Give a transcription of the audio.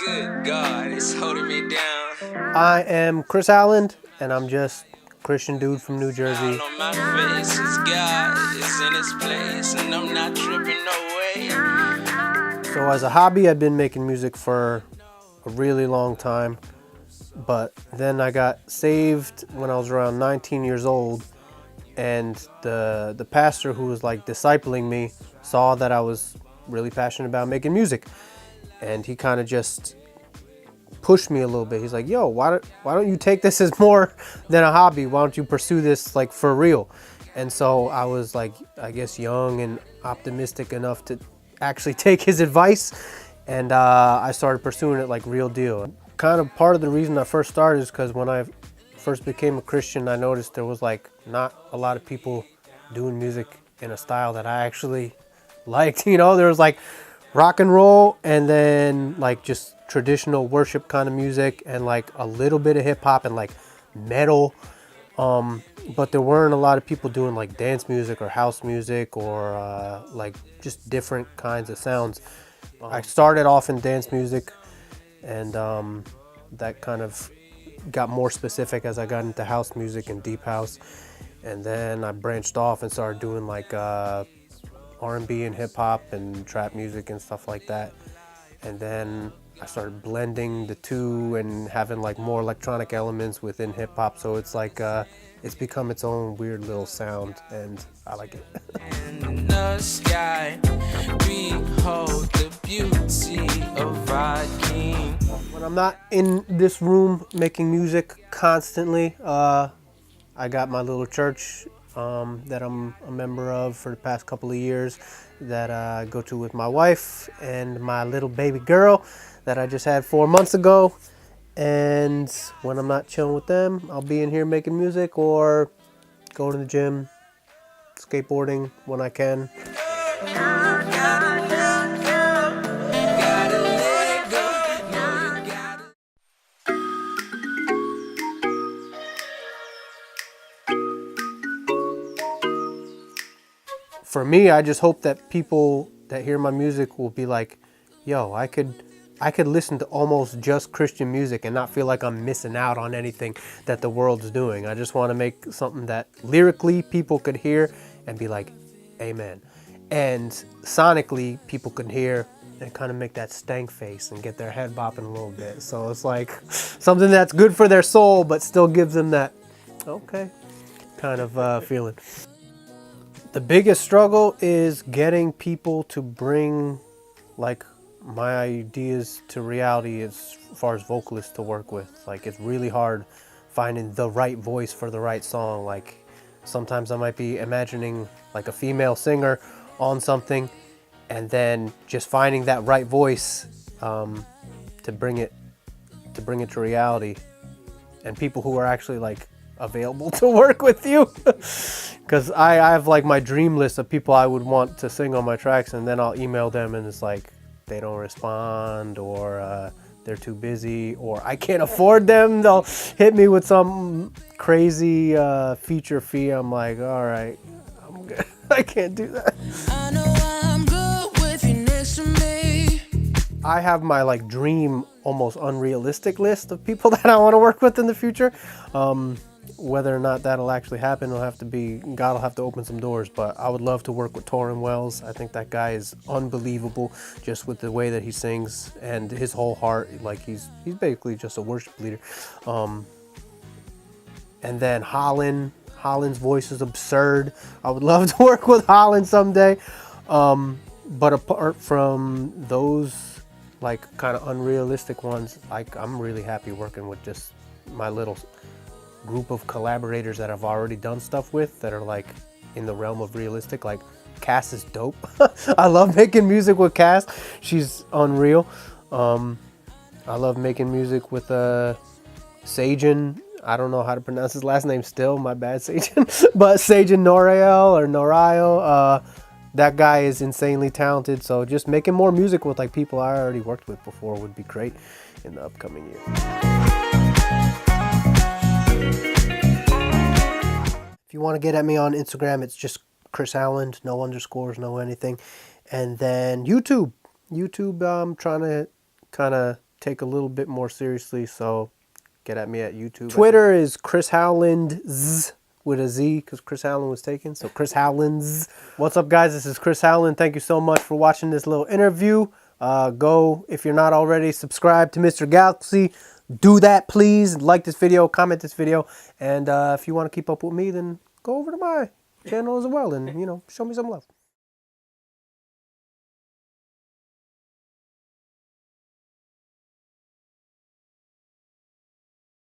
Good God, it's holding me down. I am Chris Howland, and I'm just a Christian dude from New Jersey. All on my face is God is in his place, and I'm not tripping no way. So as a hobby, I've been making music for a really long time, but then I got saved when I was around 19 years old, and the pastor who was like discipling me saw that I was really passionate about making music, and he kind of just pushed me a little bit. He's like, yo, why don't you take this as more than a hobby? Why don't you pursue this like for real? And so I was like, I guess young and optimistic enough to actually take his advice, and I started pursuing it like real deal. Kind of part of the reason I first started is because when I first became a Christian, I noticed there was like not a lot of people doing music in a style that I actually liked. You know, there was like rock and roll, and then like just traditional worship kind of music, and like a little bit of hip hop and like metal. But there weren't a lot of people doing like dance music or house music or like just different kinds of sounds. I started off in dance music, and that kind of got more specific as I got into house music and deep house. And then I branched off and started doing like R&B and hip hop and trap music and stuff like that. And then I started blending the two and having like more electronic elements within hip hop. So it's like it's become its own weird little sound, and I like it. In the sky, behold the beauty of our King. When I'm not in this room making music constantly, I got my little church that I'm a member of for the past couple of years, that I go to with my wife and my little baby girl that I just had 4 months ago. And when I'm not chilling with them, I'll be in here making music or going to the gym, skateboarding when I can. For me, I just hope that people that hear my music will be like, yo, I could listen to almost just Christian music and not feel like I'm missing out on anything that the world's doing. I just want to make something that lyrically people could hear and be like, amen. And sonically people could hear and kind of make that stank face and get their head bopping a little bit. So it's like something that's good for their soul, but still gives them that, okay, kind of feeling. The biggest struggle is getting people to bring like my ideas to reality as far as vocalists to work with. Like, it's really hard finding the right voice for the right song. Like, sometimes I might be imagining like a female singer on something, and then just finding that right voice to bring it to reality, and people who are actually like available to work with you. Because I have like my dream list of people I would want to sing on my tracks, and then I'll email them and it's like they don't respond, or they're too busy, or I can't afford them. They'll hit me with some crazy feature fee. I'm like, all right, I'm good. I can't do that. I know I'm good with you next to me. I have my like dream, almost unrealistic list of people that I want to work with in the future. Whether or not that'll actually happen will have to be, God will have to open some doors, but I would love to work with Torrin Wells. I think that guy is unbelievable, just with the way that he sings and his whole heart. Like, he's basically just a worship leader. And then Holland's voice is absurd. I would love to work with Howland someday. But apart from those like kind of unrealistic ones, like, I'm really happy working with just my little group of collaborators that I've already done stuff with that are like in the realm of realistic. Like, Cass is dope. I love making music with Cass. She's unreal. I love making music with Sajan. I don't know how to pronounce his last name still. My bad, Sajan. But Sajan Norael. That guy is insanely talented. So just making more music with like people I already worked with before would be great in the upcoming year. If you want to get at me on Instagram, it's just Chris Howland, no underscores, no anything. And then YouTube, I'm trying to kind of take a little bit more seriously, so get at me at YouTube. Twitter is Chris Howland with a Z, because Chris Howland was taken. So Chris Howland's. What's up, guys? This is Chris Howland. Thank you so much for watching this little interview. Go, if you're not already, subscribe to Mr. Galaxy. Do that, please. Like this video, comment this video. And if you want to keep up with me, then go over to my channel as well and, you know, show me some love.